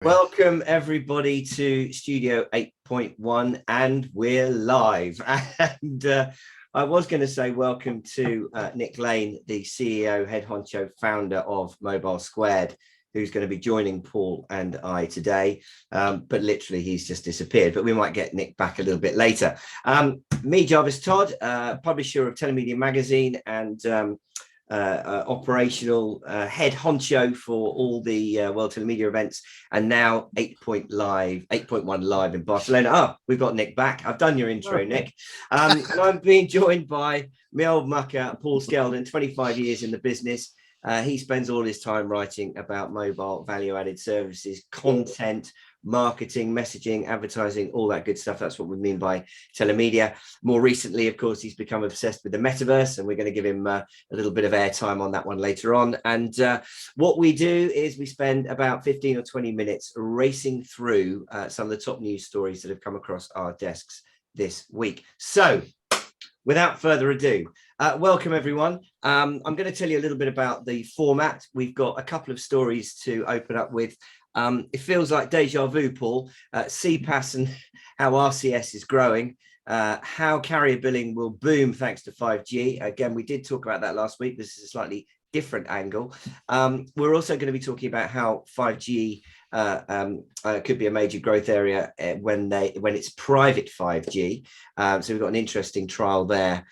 Welcome everybody to Studio 8.1 and we're live. And I was going to say welcome to Nick Lane, the CEO, head honcho, founder of MobileSquared, who's going to be joining Paul and I today. But literally he's just disappeared, but we might get Nick back a little bit later. Me, Jarvis, Todd, publisher of Telemedia magazine and operational head honcho for all the World Telemedia events, and now 8.1 live in Barcelona. Oh, we've got Nick back. I've done your intro, Nick. And I'm being joined by my old mucker, Paul Skeldon, 25 years in the business. He spends all his time writing about mobile value-added services, content, marketing, messaging, advertising, all that good stuff. That's what we mean by telemedia. More recently, of course, he's become obsessed with the metaverse, and we're going to give him a little bit of airtime on that one later on. And what we do is we spend about 15 or 20 minutes racing through some of the top news stories that have come across our desks this week. So without further ado, welcome everyone. I'm going to tell you a little bit about the format. We've got a couple of stories to open up with. It feels like deja vu, Paul. CPass and how RCS is growing, how carrier billing will boom thanks to 5G. Again, we did talk about that last week. This is a slightly different angle. We're also going to be talking about how 5G could be a major growth area when it's private 5G. So we've got an interesting trial there,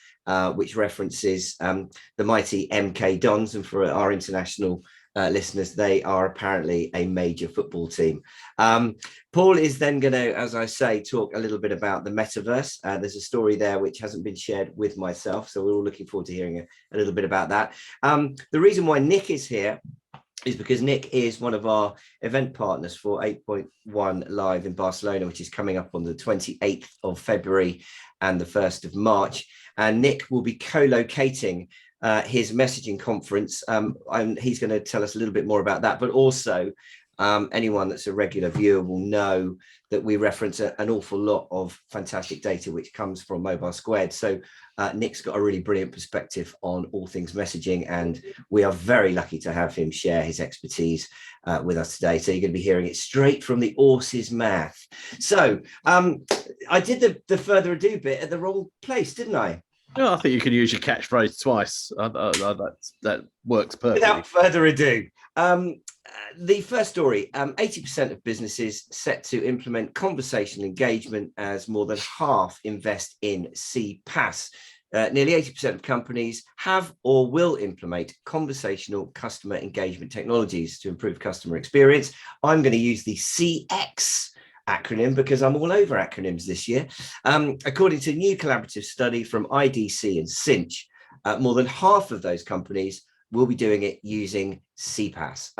which references the mighty MK Dons, and for our international listeners, they are apparently a major football team. Paul is then going to, as I say, talk a little bit about the metaverse. There's a story there which hasn't been shared with myself, so we're all looking forward to hearing a little bit about that. The reason why Nick is here is because Nick is one of our event partners for 8.1 Live in Barcelona, which is coming up on the 28th of February and the 1st of March. And Nick will be co-locating his messaging conference, and he's going to tell us a little bit more about that. But also, anyone that's a regular viewer will know that we reference an awful lot of fantastic data which comes from MobileSquared. So Nick's got a really brilliant perspective on all things messaging, and we are very lucky to have him share his expertise with us today. So you're going to be hearing it straight from the horse's mouth. So I did the further ado bit at the wrong place, didn't I? No, I think you can use your catchphrase twice. That works perfectly. Without further ado, the first story, 80% of businesses set to implement conversational engagement as more than half invest in CPass. Nearly 80% of companies have or will implement conversational customer engagement technologies to improve customer experience. I'm going to use the CX acronym because I'm all over acronyms this year. According to a new collaborative study from IDC and Cinch, more than half of those companies will be doing it using CPass.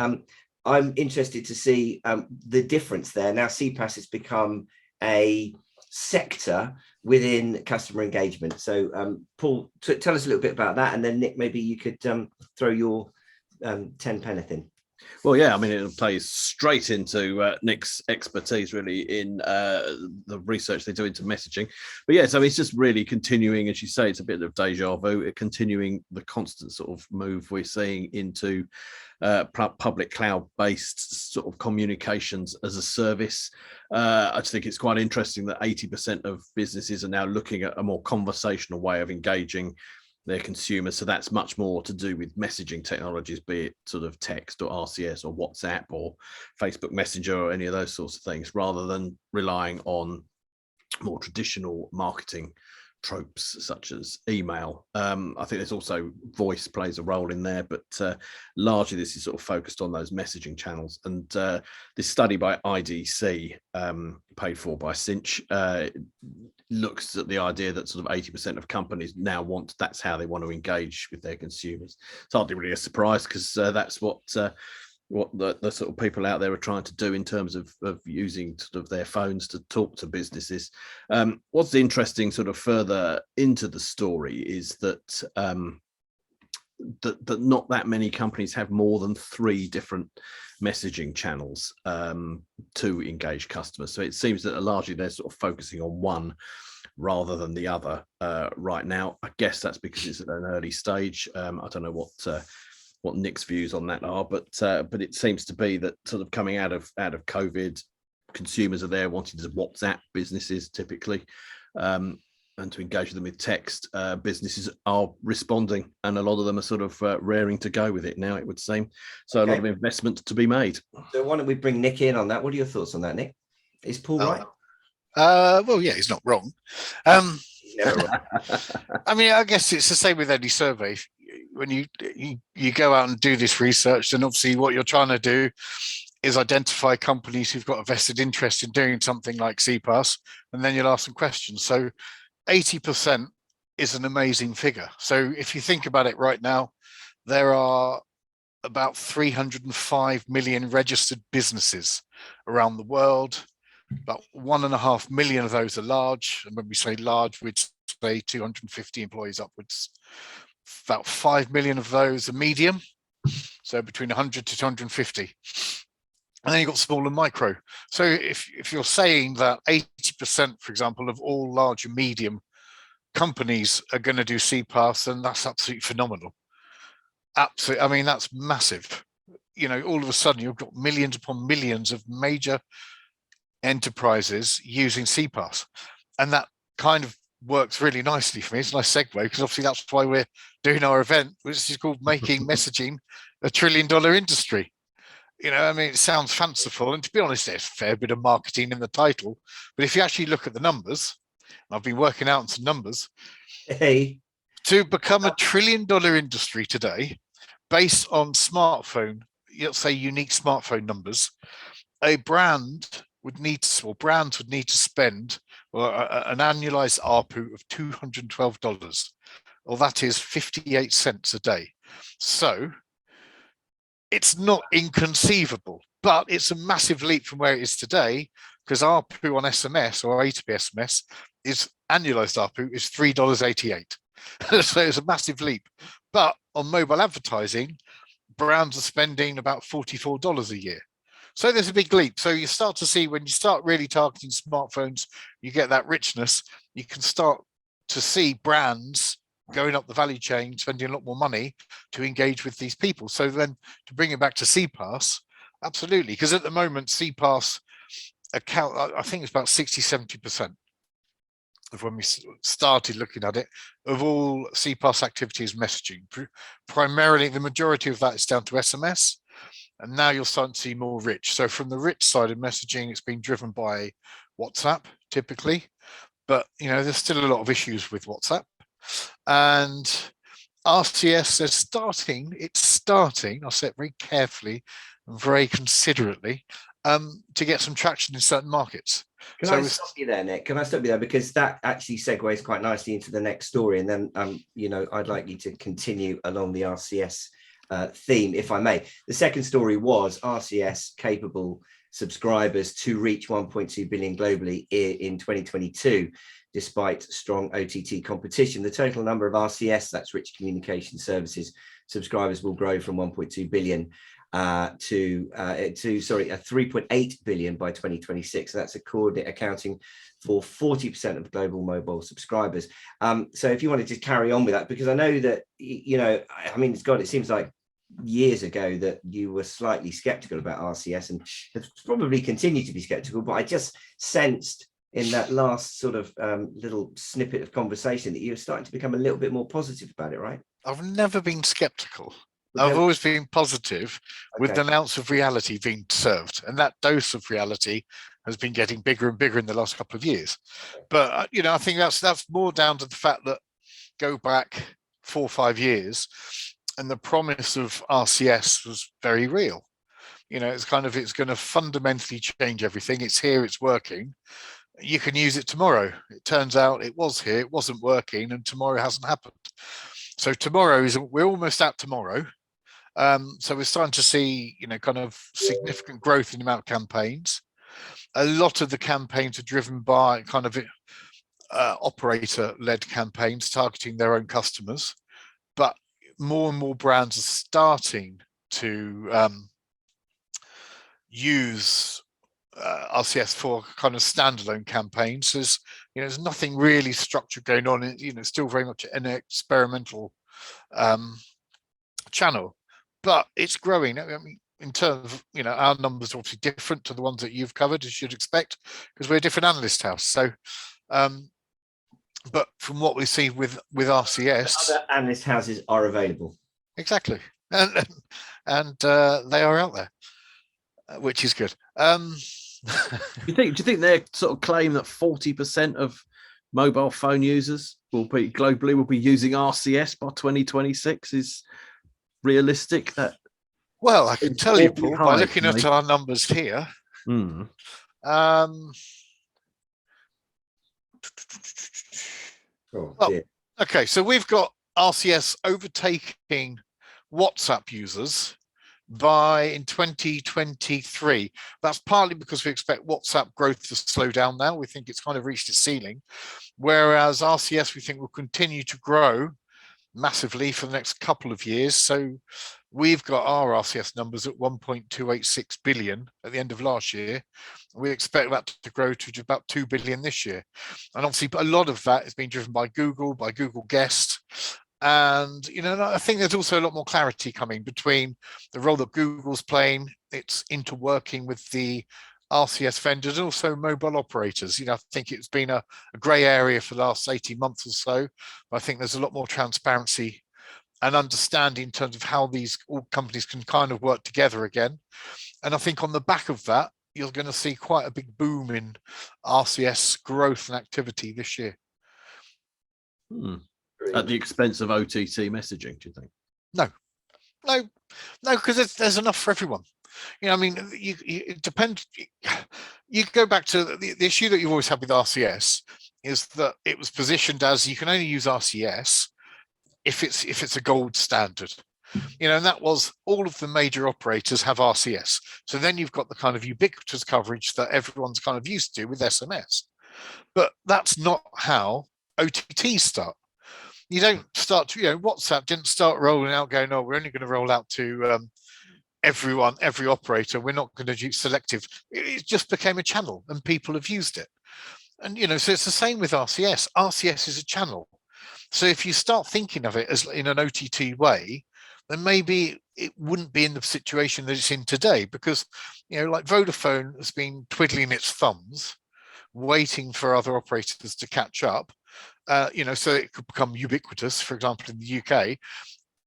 I'm interested to see the difference there. Now, CPass has become a sector within customer engagement. So, Paul, tell us a little bit about that, and then Nick, maybe you could throw your 10 penneth in. Well, yeah, I mean, it plays straight into Nick's expertise, really, in the research they do into messaging. But yeah, so it's just really continuing, as you say, it's a bit of deja vu, continuing the constant sort of move we're seeing into public cloud-based sort of communications as a service. I just think it's quite interesting that 80% of businesses are now looking at a more conversational way of engaging their consumers. So that's much more to do with messaging technologies, be it sort of text or RCS or WhatsApp or Facebook Messenger or any of those sorts of things, rather than relying on more traditional marketing tropes such as email. I think there's also voice plays a role in there, but largely this is sort of focused on those messaging channels. And this study by IDC, paid for by Cinch, looks at the idea that sort of 80% of companies now that's how they want to engage with their consumers. It's hardly really a surprise, because that's what the sort of people out there are trying to do in terms of using sort of their phones to talk to businesses. What's interesting sort of further into the story is that that not that many companies have more than 3 different messaging channels to engage customers. So it seems that largely they're sort of focusing on one rather than the other right now. I guess that's because it's at an early stage. I don't know what what Nick's views on that are, but it seems to be that sort of coming out of COVID, consumers are there wanting to WhatsApp businesses typically, and to engage with them with text. Businesses are responding, and a lot of them are sort of raring to go with it now, it would seem. So okay. A lot of investment to be made. So why don't we bring Nick in on that? What are your thoughts on that, Nick? Is Paul right? Well, yeah, he's not wrong. He's never wrong. I mean, I guess it's the same with any survey. When you go out and do this research, then obviously what you're trying to do is identify companies who've got a vested interest in doing something like CPass, and then you'll ask them questions. So 80% is an amazing figure. So if you think about it right now, there are about 305 million registered businesses around the world. About 1.5 million of those are large. And when we say large, we'd say 250 employees upwards. About 5 million of those are medium. So between 100 to 250. And then you've got small and micro. So if you're saying that 80%, for example, of all large and medium companies are going to do CPaaS, then that's absolutely phenomenal. Absolutely. I mean, that's massive. You know, all of a sudden you've got millions upon millions of major enterprises using CPaaS. And that kind of works really nicely for me. It's a nice segue, because obviously that's why we're doing our event, which is called Making Messaging a $1 trillion industry. You know, I mean, it sounds fanciful, and to be honest, there's a fair bit of marketing in the title. But if you actually look at the numbers, and I've been working out some numbers, to become a $1 trillion industry today, based on smartphone, let's say unique smartphone numbers, a brand would need to, or brands would need to spend an annualized ARPU of $212. Well, that is 58 cents a day. So it's not inconceivable, but it's a massive leap from where it is today, because ARPU on SMS or A2P SMS is annualized ARPU is $3.88. So it's a massive leap. But on mobile advertising, brands are spending about $44 a year. So there's a big leap. So you start to see, when you start really targeting smartphones, you get that richness. You can start to see brands going up the value chain, spending a lot more money to engage with these people. So then to bring it back to CPaaS, absolutely. Because at the moment, CPaaS account, I think it's about 60, 70% of when we started looking at it, of all CPaaS activities messaging. Primarily, the majority of that is down to SMS. And now you're starting to see more rich. So from the rich side of messaging, it's been driven by WhatsApp typically, but you know, there's still a lot of issues with WhatsApp. And RCS is starting, I'll say it very carefully and very considerately, to get some traction in certain markets. Can I stop you there, Nick? Can I stop you there? Because that actually segues quite nicely into the next story. And then, you know, I'd like you to continue along the RCS theme, if I may. The second story was RCS capable subscribers to reach 1.2 billion globally in 2022, despite strong OTT competition. The total number of RCS, that's rich communication services, subscribers will grow from 1.2 billion to 3.8 billion by 2026. So that's accounting for 40% of global mobile subscribers. So if you want to just carry on with that, because I know that, you know, I mean, it seems like years ago that you were slightly skeptical about RCS, and have probably continued to be skeptical, but I just sensed in that last sort of little snippet of conversation that you're starting to become a little bit more positive about it, right? I've never been skeptical. I've always been positive, with an ounce of reality being served, and that dose of reality has been getting bigger and bigger in the last couple of years. But you know, I think that's more down to the fact that go back 4 or 5 years, and the promise of RCS was very real. You know, it's going to fundamentally change everything. It's here, it's working. You can use it tomorrow. It turns out it was here, it wasn't working, and tomorrow hasn't happened. So we're almost at tomorrow. So we're starting to see, you know, kind of significant growth in the amount of campaigns. A lot of the campaigns are driven by kind of operator-led campaigns targeting their own customers, but more and more brands are starting to use RCS for kind of standalone campaigns. There's, you know, there's nothing really structured going on. You know, it's still very much an experimental channel. but it's growing. I mean, in terms of, our numbers are obviously different to the ones that you've covered, as you'd expect, because we're a different analyst house. So, but from what we see with RCS, other analyst houses are available. exactly, and they are out there, which is good. Do you think their sort of claim that 40% of mobile phone users globally will be using RCS by 2026 is realistic? Well, I can tell you, Paul, by looking at our numbers here. Okay, so we've got RCS overtaking WhatsApp users in 2023. That's partly because we expect WhatsApp growth to slow down now. We think it's kind of reached its ceiling, whereas RCS we think will continue to grow massively for the next couple of years. So we've got our RCS numbers at 1.286 billion at the end of last year. We expect that to grow to about 2 billion this year. And obviously a lot of that is being driven by Google Guest. And, I think there's also a lot more clarity coming between the role that Google's playing, its interworking with the RCS vendors and also mobile operators. I think it's been a grey area for the last 18 months or so. But I think there's a lot more transparency and understanding in terms of how these all companies can kind of work together again. And I think on the back of that, you're going to see quite a big boom in RCS growth and activity this year. At the expense of OTT messaging, do you think? No, because there's enough for everyone. It depends. You go back to the issue that you've always had with RCS is that it was positioned as you can only use RCS if it's a gold standard. And that was all of the major operators have RCS. So then you've got the kind of ubiquitous coverage that everyone's kind of used to with SMS. But that's not how OTTs start. You don't start to, WhatsApp didn't start rolling out going, oh, we're only going to roll out to everyone, every operator. We're not going to do selective. It just became a channel and people have used it. And, so it's the same with RCS. RCS is a channel. So if you start thinking of it as in an OTT way, then maybe it wouldn't be in the situation that it's in today because, like Vodafone has been twiddling its thumbs, waiting for other operators to catch up, so it could become ubiquitous, for example, in the UK,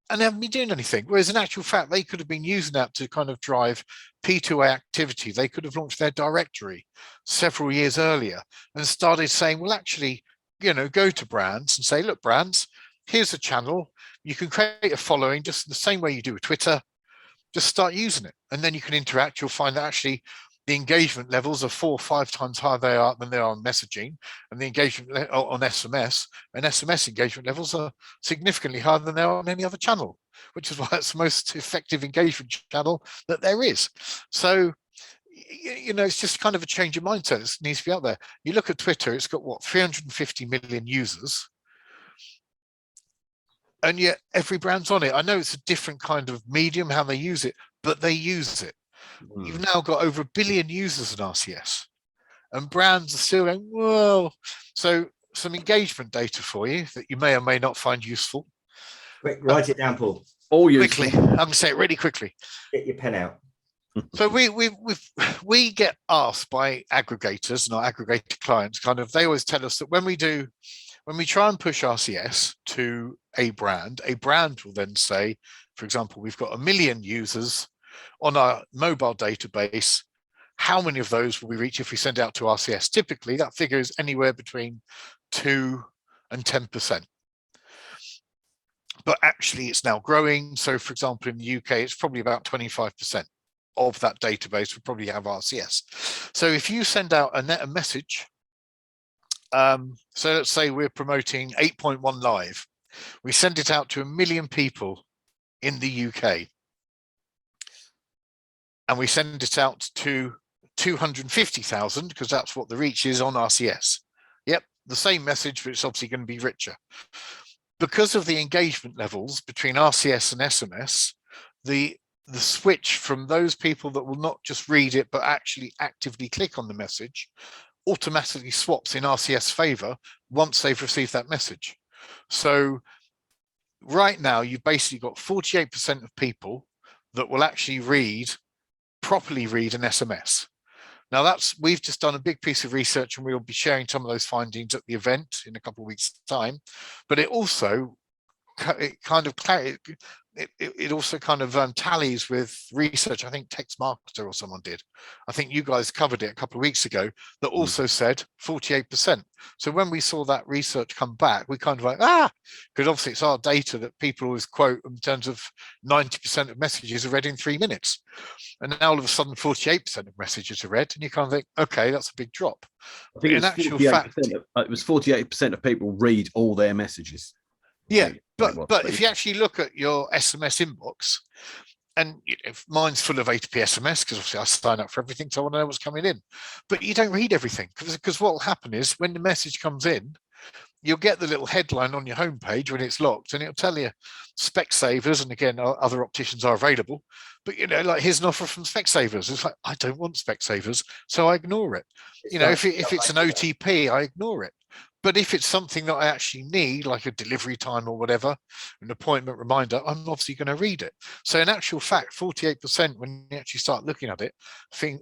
and they haven't been doing anything. Whereas in actual fact, they could have been using that to kind of drive P2A activity. They could have launched their directory several years earlier and started saying, well, actually, go to brands and say, look, brands, here's a channel. You can create a following just the same way you do with Twitter. Just start using it. And then you can interact. You'll find that actually the engagement levels are 4 or 5 times higher than they are on messaging, and the engagement on SMS and SMS engagement levels are significantly higher than they are on any other channel, which is why it's the most effective engagement channel that there is. So, it's just kind of a change of mindset. It needs to be out there. You look at Twitter, it's got 350 million users. And yet every brand's on it. I know it's a different kind of medium, how they use it, but they use it. You've now got over 1 billion users in RCS, and brands are still going, well. So some engagement data for you that you may or may not find useful. Quick, write it down, Paul. Quickly, I'm going to say it really quickly. Get your pen out. So we get asked by aggregators and our aggregator clients, they always tell us that when we try and push RCS to a brand will then say, for example, we've got 1 million users on our mobile database. How many of those will we reach if we send out to RCS? Typically, that figure is anywhere between 2 and 10%. But actually, it's now growing. So, for example, in the UK, it's probably about 25% of that database would probably have RCS. So if you send out a message, so let's say we're promoting 8.1 live, we send it out to 1 million people in the UK, and we send it out to 250,000 because that's what the reach is on RCS. Yep, the same message, but it's obviously going to be richer. Because of the engagement levels between RCS and SMS, the switch from those people that will not just read it, but actually actively click on the message, automatically swaps in RCS favor once they've received that message. So right now, you've basically got 48% of people that will actually properly read an SMS. Now we've just done a big piece of research, and we'll be sharing some of those findings at the event in a couple of weeks' time. But it also tallies with research I think Text Marketer or someone did. I think you guys covered it a couple of weeks ago, that also said 48%. So when we saw that research come back, we kind of like, because obviously it's our data that people always quote in terms of 90% of messages are read in 3 minutes. And now all of a sudden 48% of messages are read, and you kind of think, okay, that's a big drop. I think in actual fact, it was 48% of people read all their messages. Yeah, but if you actually look at your SMS inbox, and if mine's full of A2P SMS, because obviously I sign up for everything, so I want to know what's coming in. But you don't read everything, because what will happen is when the message comes in, you'll get the little headline on your homepage when it's locked, and it'll tell you Specsavers, and again, other opticians are available. But like, here's an offer from Specsavers. It's like, I don't want Specsavers, so I ignore it. If it's an OTP, I ignore it. But if it's something that I actually need, like a delivery time or whatever, an appointment reminder, I'm obviously going to read it. So in actual fact, 48%, when you actually start looking at it,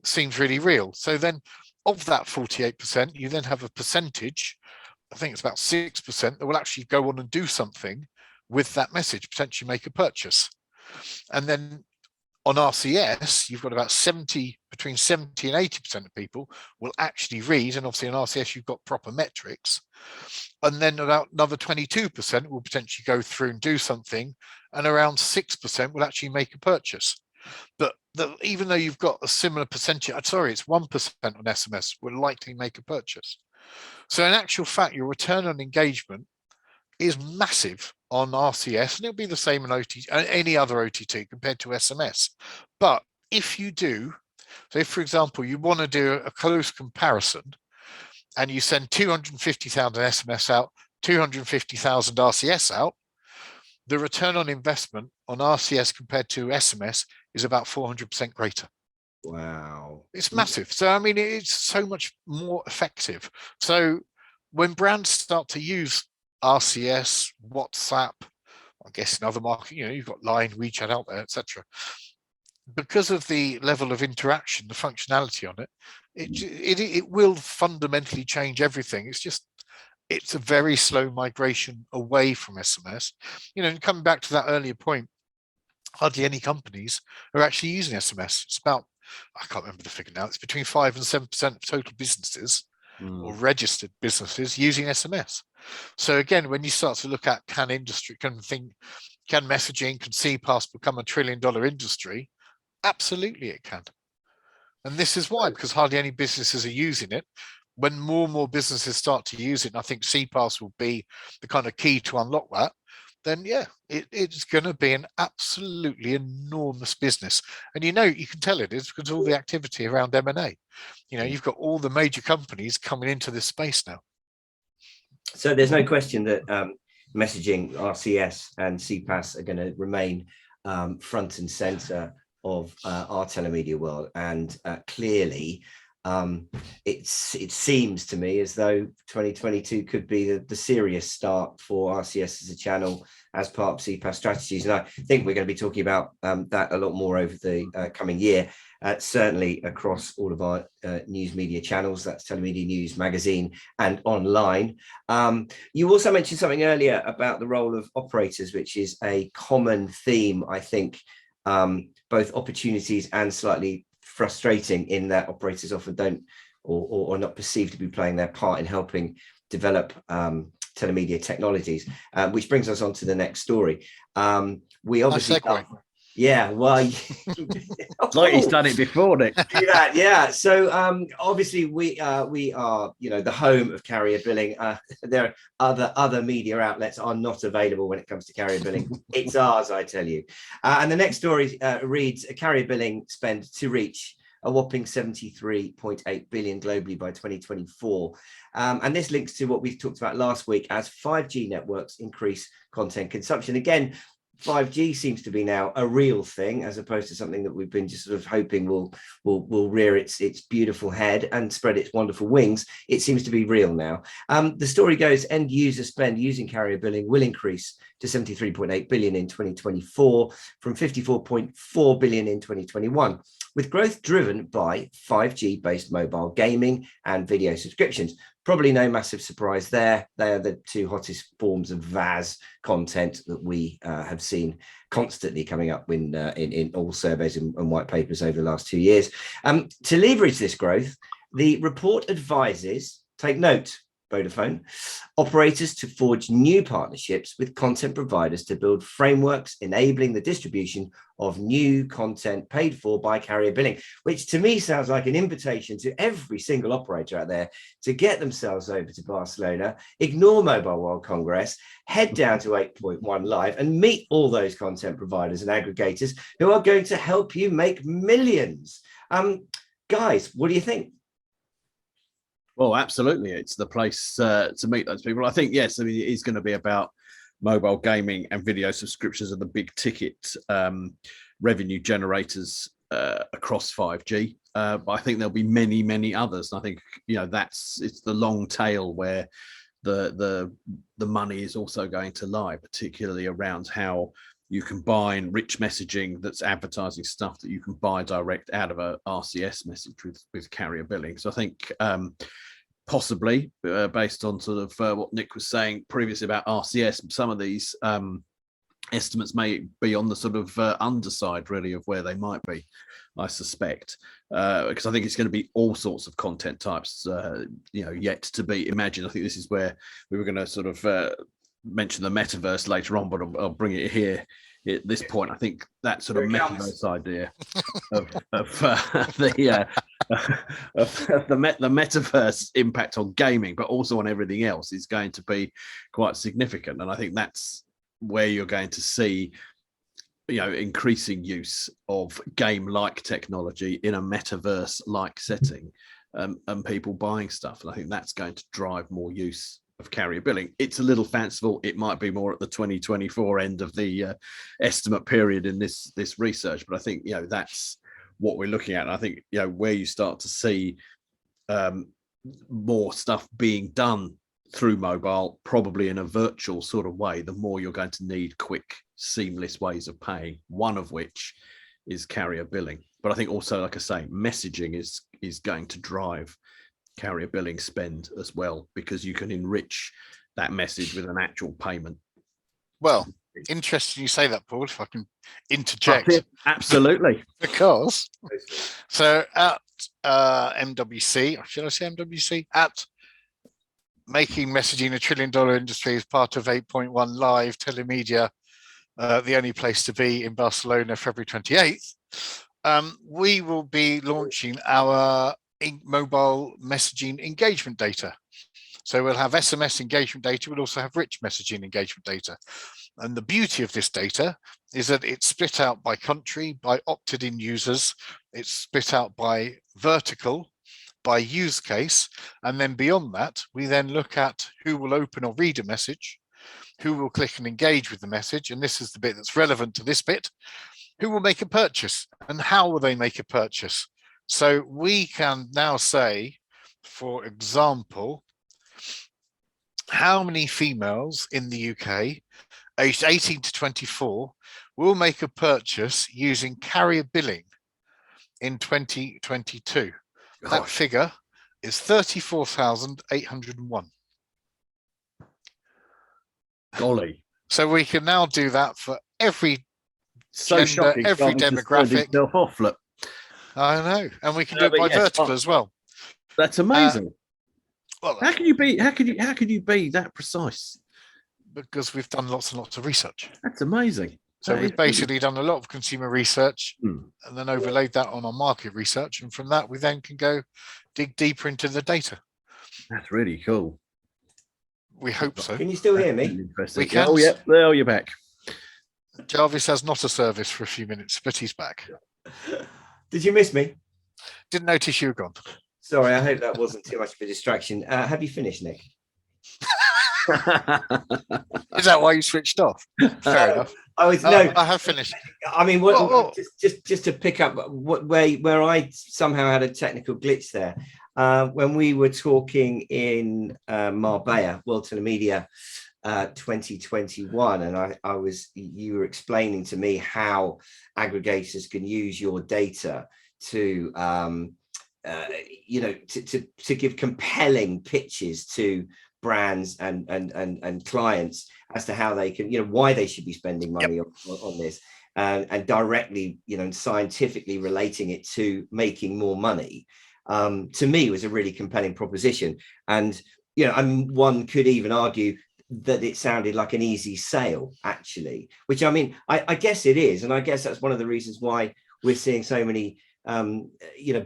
seems really real. So then of that 48%, you then have a percentage, I think it's about 6%, that will actually go on and do something with that message, potentially make a purchase. And then on RCS, you've got about between 70 and 80% of people will actually read. And obviously in RCS, you've got proper metrics. And then about another 22% will potentially go through and do something. And around 6% will actually make a purchase. But even though you've got a similar percentage, sorry, it's 1% on SMS will likely make a purchase. So in actual fact, your return on engagement is massive on RCS, and it'll be the same in any other OTT compared to SMS. But if you do, so if, for example, you want to do a close comparison and you send 250,000 SMS out, 250,000 RCS out, the return on investment on RCS compared to SMS is about 400% greater. Wow. It's massive. So, I mean, it's so much more effective. So when brands start to use RCS, WhatsApp, I guess in other markets, you've got Line, WeChat out there, etc. Because of the level of interaction, the functionality on it, it will fundamentally change everything. It's a very slow migration away from SMS. And coming back to that earlier point, hardly any companies are actually using SMS. It's about, I can't remember the figure now, it's between 5 and 7% of total businesses or registered businesses using SMS. So again, when you start to look at can messaging, can CPass become $1 trillion industry? Absolutely it can. And this is why, because hardly any businesses are using it. When more and more businesses start to use it, and I think CPass will be the kind of key to unlock that, then yeah, it's going to be an absolutely enormous business. And you can tell it is because of all the activity around M&A. You've got all the major companies coming into this space now. So there's no question that messaging, RCS and CPass are going to remain front and center of our telemedia world. And clearly, it seems to me as though 2022 could be the serious start for RCS as a channel as part of CPass strategies. And I think we're going to be talking about that a lot more over the coming year, certainly across all of our news media channels. That's Telemedia News, Magazine and online. You also mentioned something earlier about the role of operators, which is a common theme, I think, both opportunities and slightly frustrating in that operators often don't or are not perceived to be playing their part in helping develop telemedia technologies, which brings us on to the next story. We obviously yeah, well, like he's done it before, Nick. Do that, yeah. So obviously we are, the home of carrier billing. There are other media outlets are not available when it comes to carrier billing. It's ours, I tell you. And the next story reads: a carrier billing spend to reach a whopping 73.8 billion globally by 2024. And this links to what we've talked about last week as 5G networks increase content consumption. Again, 5G seems to be now a real thing, as opposed to something that we've been just sort of hoping will rear its beautiful head and spread its wonderful wings. It seems to be real now. The story goes, end user spend using carrier billing will increase to 73.8 billion in 2024 from 54.4 billion in 2021, with growth driven by 5G based mobile gaming and video subscriptions. Probably no massive surprise there. They are the two hottest forms of VAS content that we have seen constantly coming up in all surveys and white papers over the last 2 years. To leverage this growth, the report advises, take note, Vodafone, operators to forge new partnerships with content providers to build frameworks enabling the distribution of new content paid for by carrier billing, which to me sounds like an invitation to every single operator out there to get themselves over to Barcelona, ignore Mobile World Congress, head down to 8.1 Live and meet all those content providers and aggregators who are going to help you make millions. Guys, what do you think? Well, absolutely. It's the place to meet those people. I think, yes, I mean, it is going to be about mobile gaming and video subscriptions are the big ticket revenue generators across 5G. But I think there'll be many, many others. And I think, it's the long tail where the money is also going to lie, particularly around how you combine rich messaging that's advertising stuff that you can buy direct out of a RCS message with carrier billing. So I think possibly based on sort of what Nick was saying previously about RCS, some of these estimates may be on the sort of underside really of where they might be, I suspect, because I think it's going to be all sorts of content types, yet to be imagined. I think this is where we were going to sort of mention the metaverse later on, but I'll bring it here at this point. I think that sort of metaverse idea of the metaverse impact on gaming, but also on everything else, is going to be quite significant. And I think that's where you're going to see, increasing use of game-like technology in a metaverse-like setting, and people buying stuff. And I think that's going to drive more use of carrier billing. It's a little fanciful. It might be more at the 2024 end of the estimate period in this research, but I think that's what we're looking at. And I think where you start to see more stuff being done through mobile, probably in a virtual sort of way, the more you're going to need quick, seamless ways of paying, one of which is carrier billing. But I think also, like I say, messaging is going to drive carrier billing spend as well, because you can enrich that message with an actual payment. Well, interesting you say that, Paul, if I can interject. Absolutely. Because so at MWC, should I say MWC? At making messaging $1 trillion industry as part of 8.1 Live, Telemedia, the only place to be in Barcelona, February 28th, we will be launching our mobile messaging engagement data. So we'll have SMS engagement data. We'll also have rich messaging engagement data. And the beauty of this data is that it's split out by country, by opted-in users. It's split out by vertical, by use case. And then beyond that, we then look at who will open or read a message, who will click and engage with the message. And this is the bit that's relevant to this bit. Who will make a purchase and how will they make a purchase? So we can now say, for example, how many females in the UK aged 18 to 24 will make a purchase using carrier billing in 2022. Gosh. That figure is 34,801. Golly. So we can now do that for every So gender, shocking. every Jarvis just demographic. turned himself off, look. I know, and we can do it but by yes, vertical as well. That's amazing. Well, How can you be that precise? because we've done lots and lots of research. That's amazing. So That we've is basically done a lot of consumer research Hmm. and then overlaid that on our market research. And from that, we then can go dig deeper into the data. That's really cool. We hope so. Can you still hear me? Interesting. We can. Oh, yeah. There you're back. Jarvis has not a service for a few minutes, but he's back. Did you miss me? Didn't notice you were gone. Sorry, I hope that wasn't too much of a distraction. Have you finished, Nick? Is that why you switched off? Fair enough. I have finished. I mean, just to pick up where I somehow had a technical glitch there. When we were talking in Marbella, World Telemedia 2021, and you were explaining to me how aggregators can use your data to to give compelling pitches to brands and clients as to how they can, why they should be spending money on this, and directly, and scientifically relating it to making more money. To me, was a really compelling proposition. And, one could even argue that it sounded like an easy sale, actually, which, I mean, I guess it is. And I guess that's one of the reasons why we're seeing so many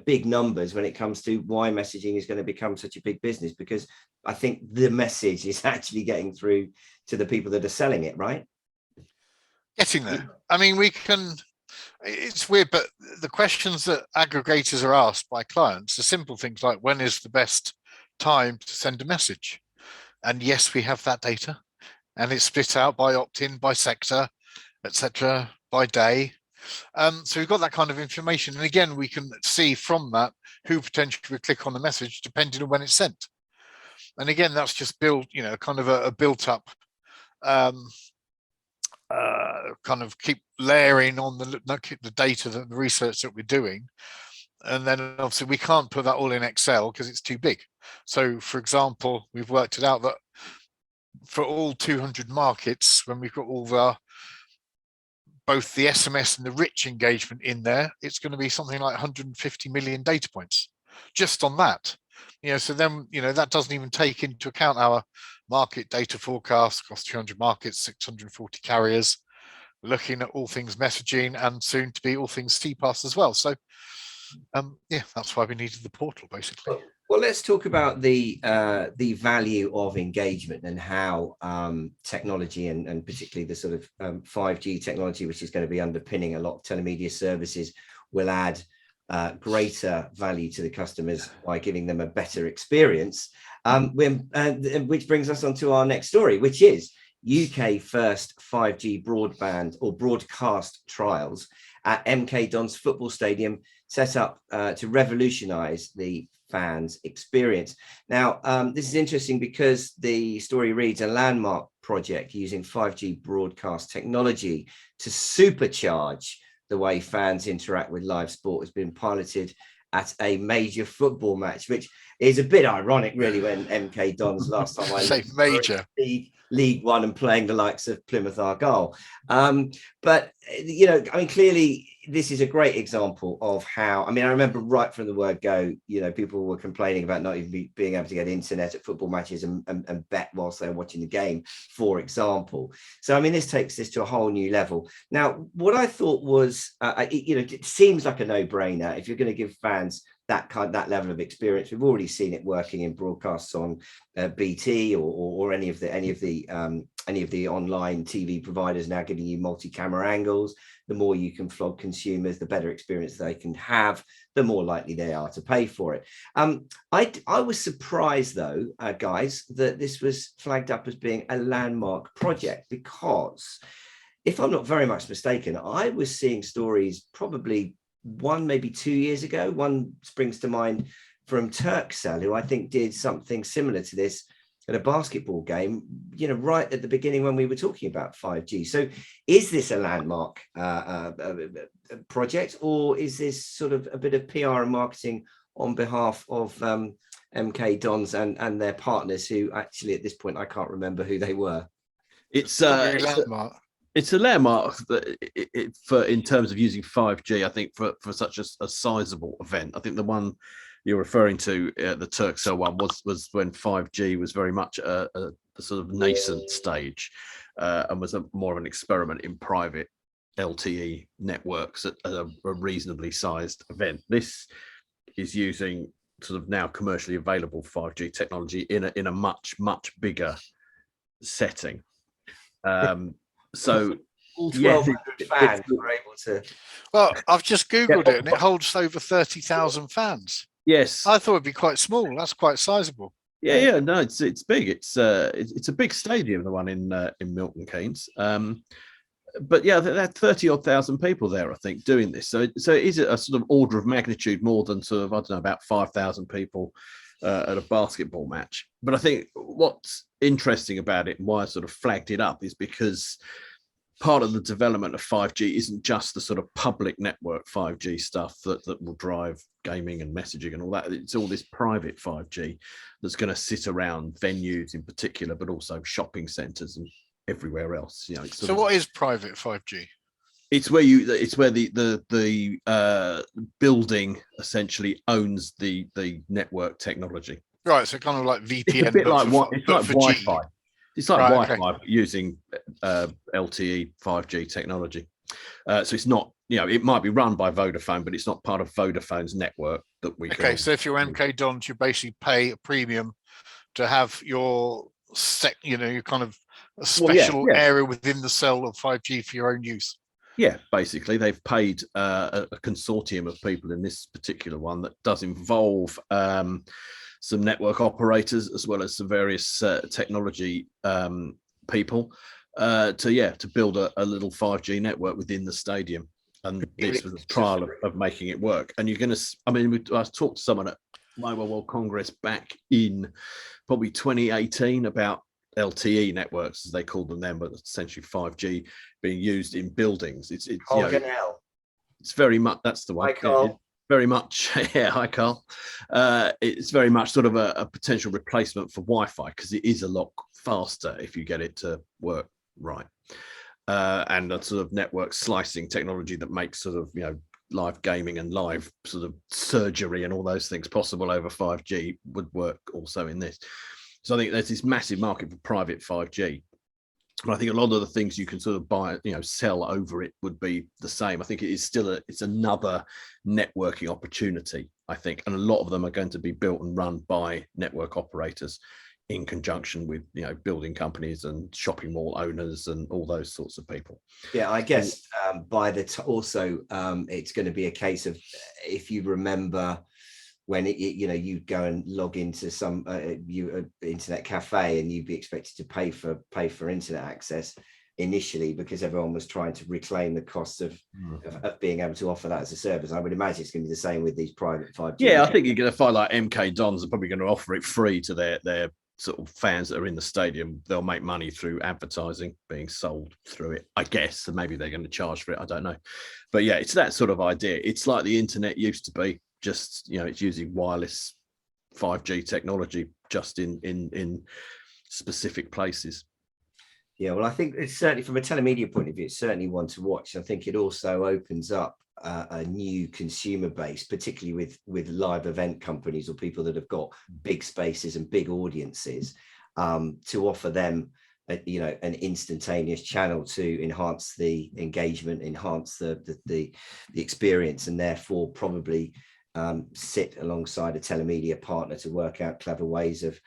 big numbers when it comes to why messaging is going to become such a big business, because I think the message is actually getting through to the people that are selling it, right? Getting there. I mean, it's weird, but the questions that aggregators are asked by clients are simple things like, when is the best time to send a message? And yes, we have that data, and it's split out by opt-in, by sector, etc., by day. So we've got that kind of information, and again, we can see from that who potentially would click on the message depending on when it's sent. And again, that's just built, kind of a built-up, kind of keep layering on the data, the research that we're doing, and then obviously we can't put that all in Excel because it's too big. So, for example, we've worked it out that for all 200 markets, when we've got all both the SMS and the rich engagement in there, it's going to be something like 150 million data points just on that. So then, that doesn't even take into account our market data forecast across 200 markets, 640 carriers, looking at all things messaging and soon to be all things CPass as well. So, that's why we needed the portal, basically. Well, let's talk about the value of engagement and how technology and particularly the sort of 5G technology, which is going to be underpinning a lot of telemedia services, will add greater value to the customers by giving them a better experience. Which brings us on to our next story, which is UK first 5G broadband or broadcast trials at MK Dons football stadium, set up to revolutionise the fans' experience. Now, this is interesting because the story reads, a landmark project using 5G broadcast technology to supercharge the way fans interact with live sport has been piloted at a major football match, which is a bit ironic, really, when MK Dons last time I say major League One and playing the likes of Plymouth Argyle. But, clearly this is a great example of how, I remember right from the word go, people were complaining about not even being able to get internet at football matches and bet whilst they're watching the game, for example. So, this takes this to a whole new level. Now, what I thought was, it seems like a no-brainer if you're going to give fans that level of experience. We've already seen it working in broadcasts on BT or any of the online TV providers now giving you multi-camera angles. The more you can flog consumers, the better experience they can have, the more likely they are to pay for it. I was surprised though, guys, that this was flagged up as being a landmark project, because if I'm not very much mistaken, I was seeing stories probably maybe 2 years ago. One springs to mind from Turkcell, who I think did something similar to this at a basketball game, right at the beginning when we were talking about 5G. So is this a landmark project, or is this sort of a bit of PR and marketing on behalf of MK Dons and their partners, who actually at this point I can't remember who they were? It's a landmark. It's a landmark for in terms of using 5G. I think for such a sizable event. I think the one you're referring to, the Turkcell one, was when 5G was very much a sort of nascent stage, and was more of an experiment in private LTE networks at a reasonably sized event. This is using sort of now commercially available 5G technology in a much bigger setting. So all 1,200 fans were able to. Well, I've just Googled it, and it holds over 30,000 fans. Yes, I thought it'd be quite small. That's quite sizable. Yeah. No, it's big. It's a big stadium, the one in Milton Keynes. but yeah, there are 30 odd thousand people there, I think, doing this. So it is a sort of order of magnitude more than sort of, I don't know, about 5,000 people at a basketball match. But I think what's interesting about it and why I sort of flagged it up is because part of the development of 5G isn't just the sort of public network 5G stuff that will drive gaming and messaging and all that. It's all this private 5G that's going to sit around venues in particular, but also shopping centres and everywhere else. You know. So what is private 5G? It's where the building essentially owns the network technology. Right. So kind of like VPN. It's a bit like Wi-Fi. It's like Wi-Fi okay. using LTE 5G technology. So it's not, it might be run by Vodafone, but it's not part of Vodafone's network that we. Okay, so if you're MK Dons, you basically pay a premium to have your your kind of a special area within the cell of 5G for your own use. Yeah, basically, they've paid a consortium of people in this particular one that does involve some network operators as well as some various technology people to build a little 5G network within the stadium. And this was a trial of making it work. And you're going to, I talked to someone at Mobile World Congress back in probably 2018 about LTE networks, as they called them then, but essentially 5G being used in buildings. It's very much, that's the one. Hi, Carl. Very much, yeah, hi, Carl. It's very much sort of a potential replacement for Wi-Fi because it is a lot faster if you get it to work right. And a sort of network slicing technology that makes sort of, live gaming and live sort of surgery and all those things possible over 5G would work also in this. So I think there's this massive market for private 5G. But I think a lot of the things you can sort of buy, sell over it would be the same. I think it is still it's another networking opportunity, I think. And a lot of them are going to be built and run by network operators in conjunction with, building companies and shopping mall owners and all those sorts of people. Yeah, I guess it's going to be a case of, if you remember, when you go and log into some internet cafe and you'd be expected to pay for internet access initially because everyone was trying to reclaim the costs of being able to offer that as a service. I would imagine it's going to be the same with these private 5G. Yeah, I think you're going to find like MK Dons are probably going to offer it free to their sort of fans that are in the stadium. They'll make money through advertising being sold through it, I guess. And maybe they're going to charge for it. I don't know. But yeah, it's that sort of idea. It's like the internet used to be. Just it's using wireless 5G technology just in specific places. Yeah, well, I think it's certainly, from a telemedia point of view, it's certainly one to watch. I think it also opens up a new consumer base, particularly with live event companies or people that have got big spaces and big audiences, to offer them an instantaneous channel to enhance the engagement, enhance the experience, and therefore probably sit alongside a telemedia partner to work out clever ways of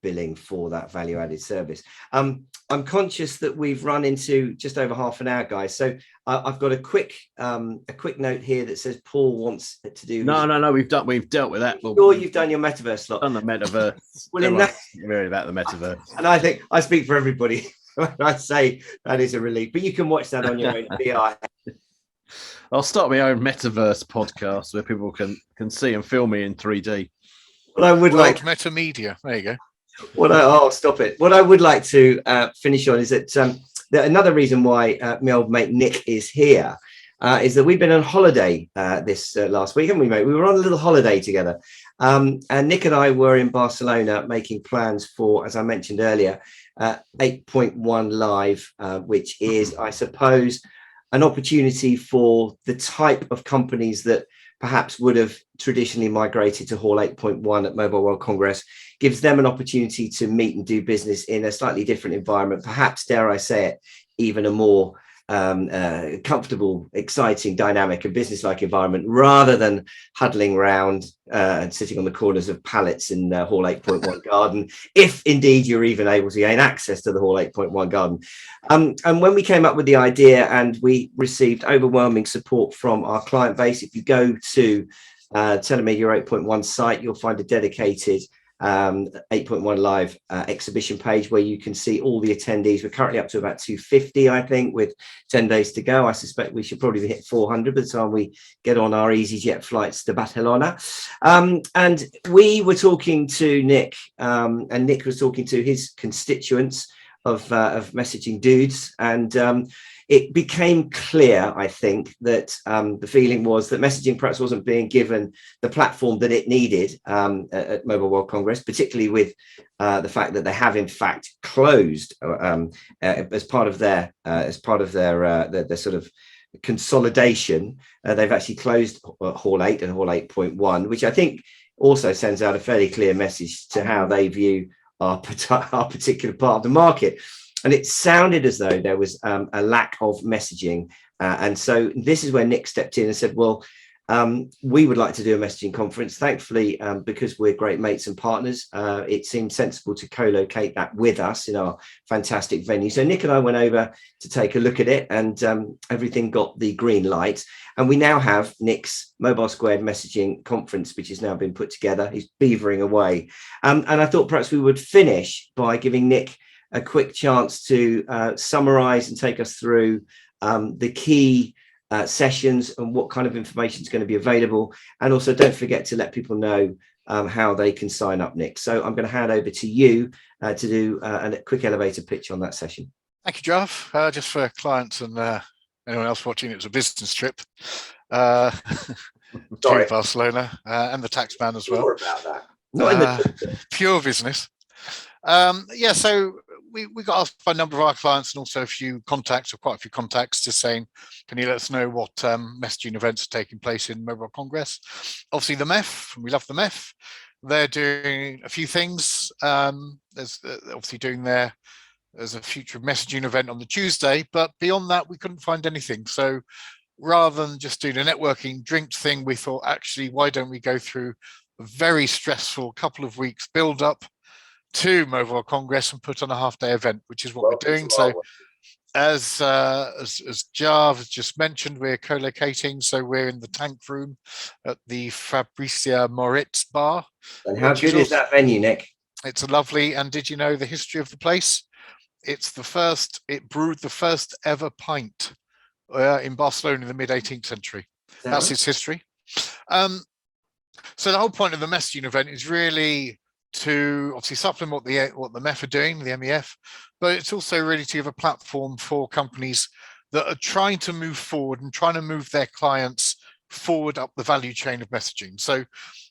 billing for that value-added service. I'm conscious that we've run into just over half an hour, guys. So I've got a quick note here that says Paul wants to do. No. We've dealt with that. Sure, you've done your Metaverse slot. Done the Metaverse. Well, in that, really about the Metaverse. And I think I speak for everybody when I say that is a relief. But you can watch that on your own VR. I'll start my own Metaverse podcast where people can see and feel me in 3D. Well, I would like Metamedia. There you go. Stop it. What I would like to finish on is that another reason why my old mate Nick is here is that we've been on holiday this last week, haven't we, mate? We were on a little holiday together. And Nick and I were in Barcelona making plans for, as I mentioned earlier, 8.1 Live, which is, I suppose, an opportunity for the type of companies that perhaps would have traditionally migrated to Hall 8.1 at Mobile World Congress, gives them an opportunity to meet and do business in a slightly different environment, perhaps, dare I say it, even a more comfortable, exciting, dynamic and business-like environment, rather than huddling around and sitting on the corners of pallets in Hall 8.1 garden, if indeed you're even able to gain access to the Hall 8.1 garden. And when we came up with the idea, and we received overwhelming support from our client base, if you go to Telemedia 8.1 site, you'll find a dedicated 8.1 live exhibition page where you can see all the attendees. We're currently up to about 250, I think, with 10 days to go. I suspect we should probably hit 400 by the time we get on our EasyJet flights to Barcelona. And we were talking to Nick, and Nick was talking to his constituents of messaging dudes, and it became clear, I think, that the feeling was that messaging perhaps wasn't being given the platform that it needed at Mobile World Congress, particularly with the fact that they have in fact closed as part of their sort of consolidation. They've actually closed Hall 8 and Hall 8.1, which I think also sends out a fairly clear message to how they view our particular part of the market. And it sounded as though there was a lack of messaging. And so this is where Nick stepped in and said, well, we would like to do a messaging conference. Thankfully, because we're great mates and partners, it seemed sensible to co-locate that with us in our fantastic venue. So Nick and I went over to take a look at it, and everything got the green light. And we now have Nick's MobileSquared messaging conference, which has now been put together. He's beavering away. And I thought perhaps we would finish by giving Nick a quick chance to summarize and take us through the key sessions and what kind of information is going to be available. And also don't forget to let people know how they can sign up, Nick. So I'm going to hand over to you to do a quick elevator pitch on that session. Thank you, Jarv. Just for clients and anyone else watching, it was a business trip to Barcelona and the tax man as well. More about that. Not in the pure business. So we got asked by a number of our clients and also a few contacts, or quite a few contacts, just saying, can you let us know what messaging events are taking place in Mobile Congress? Obviously the MEF, we love the MEF. They're doing a few things. There's obviously there's a future messaging event on the Tuesday, but beyond that, we couldn't find anything. So rather than just doing a networking drinks thing, we thought, actually, why don't we go through a very stressful couple of weeks build up to Mobile Congress and put on a half-day event, which is what we're doing. So as Jarv has just mentioned, we're co-locating. So we're in the tank room at the Fabricia Moritz bar. And how good is that venue, Nick? It's lovely. And did you know the history of the place? It brewed the first ever pint in Barcelona in the mid-18th century. That's its history. So the whole point of the messaging event is really to obviously supplement what the MEF are doing, the MEF, but it's also really to give a platform for companies that are trying to move forward and trying to move their clients forward up the value chain of messaging. So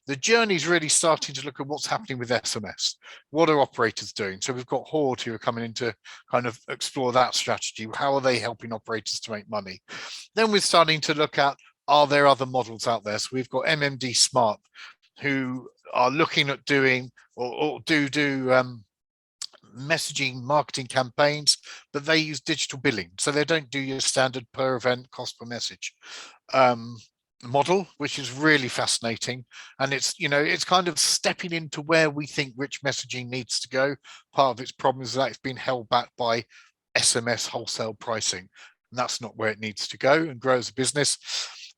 the journey is really starting to look at what's happening with SMS. What are operators doing? So we've got Horde who are coming in to kind of explore that strategy. How are they helping operators to make money? Then we're starting to look at, are there other models out there? So we've got MMD Smart, who are looking at doing or do messaging marketing campaigns, but they use digital billing. So they don't do your standard per event cost per message model, which is really fascinating. And it's kind of stepping into where we think rich messaging needs to go. Part of its problem is that it's been held back by SMS wholesale pricing, and that's not where it needs to go and grow as a business.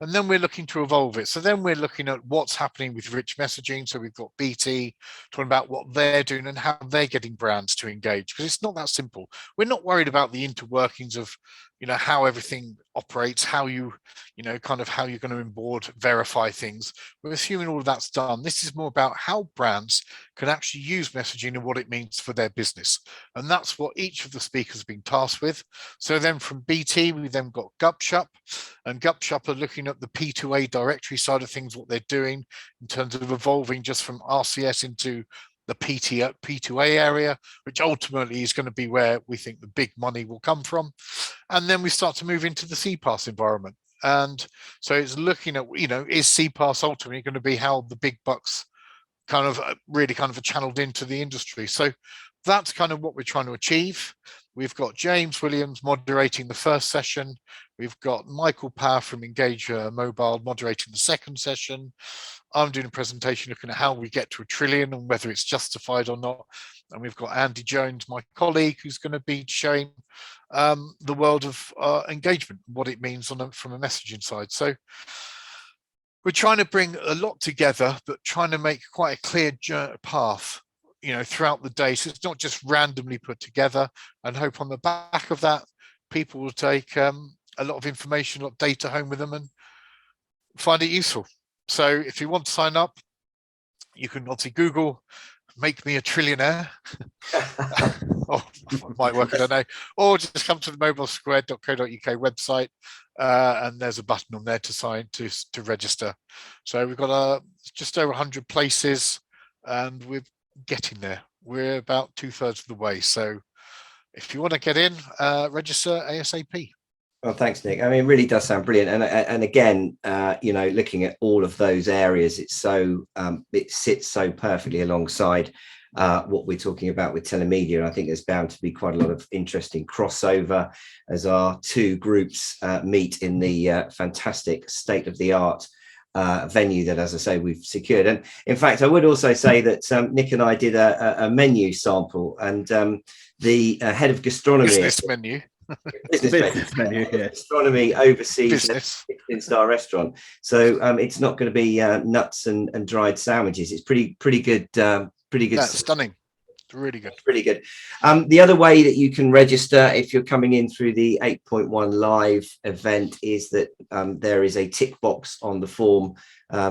And then we're looking to evolve it. So then we're looking at what's happening with rich messaging. So we've got BT talking about what they're doing and how they're getting brands to engage, because it's not that simple. We're not worried about the interworkings of, how everything operates, how you're going to onboard, verify things. We're assuming all of that's done. This is more about how brands can actually use messaging and what it means for their business. And that's what each of the speakers have been tasked with. So then from BT, we then got Gupshup, and Gupshup are looking at the P2A directory side of things, what they're doing in terms of evolving just from RCS into the P2A area, which ultimately is going to be where we think the big money will come from. And then we start to move into the CPass environment. And so it's looking at, is CPass ultimately going to be how the big bucks really are channeled into the industry? So that's kind of what we're trying to achieve. We've got James Williams moderating the first session. We've got Michael Power from Engage Mobile moderating the second session. I'm doing a presentation looking at how we get to $1 trillion and whether it's justified or not. And we've got Andy Jones, my colleague, who's going to be showing the world of engagement, what it means from a messaging side. So we're trying to bring a lot together, but trying to make quite a clear path throughout the day. So it's not just randomly put together, and hope on the back of that, people will take a lot of information, a lot of data home with them and find it useful. So if you want to sign up, you can obviously Google "make me a trillionaire." Or it might work, I don't know. Or just come to the mobilesquared.co.uk website, and there's a button on there to sign to register. So we've got just over 100 places, and we're getting there. We're about 2/3 of the way. So if you want to get in, register ASAP. Well, thanks, Nick. I mean, it really does sound brilliant. And again, looking at all of those areas, it's so it sits so perfectly alongside what we're talking about with Telemedia. And I think there's bound to be quite a lot of interesting crossover as our two groups meet in the fantastic state-of-the-art venue that, as I say, we've secured. And in fact, I would also say that Nick and I did a menu sample, and the head of gastronomy. Business menu. Business menu. Yeah. Gastronomy oversees a 16-star restaurant, so it's not going to be nuts and dried sandwiches. It's pretty good. Pretty good. That's stunning. It's really good. Pretty good. The other way that you can register if you're coming in through the 8.1 live event is that there is a tick box on the form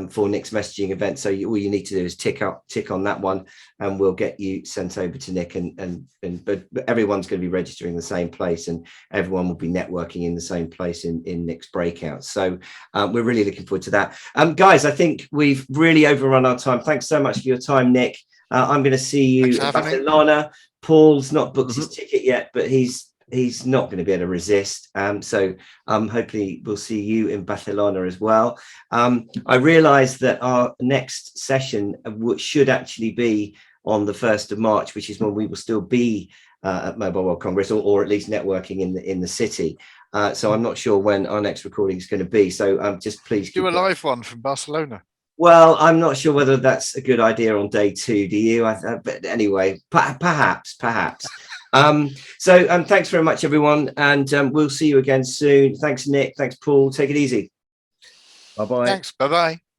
for Nick's messaging event. So all you need to do is tick on that one, and we'll get you sent over to Nick. But everyone's going to be registering the same place, and everyone will be networking in the same place in Nick's breakout. So we're really looking forward to that. Guys, I think we've really overrun our time. Thanks so much for your time, Nick. I'm going to see you in Barcelona. Paul's not booked his ticket yet, but he's not going to be able to resist. So hopefully we'll see you in Barcelona as well. I realise that our next session should actually be on the 1st of March, which is when we will still be at Mobile World Congress, or at least networking in the city. So I'm not sure when our next recording is going to be. So just please do a live one from Barcelona. Well, I'm not sure whether that's a good idea on day 2. Do you? But anyway, perhaps. So thanks very much, everyone. And we'll see you again soon. Thanks, Nick. Thanks, Paul. Take it easy. Bye-bye. Thanks. Bye-bye.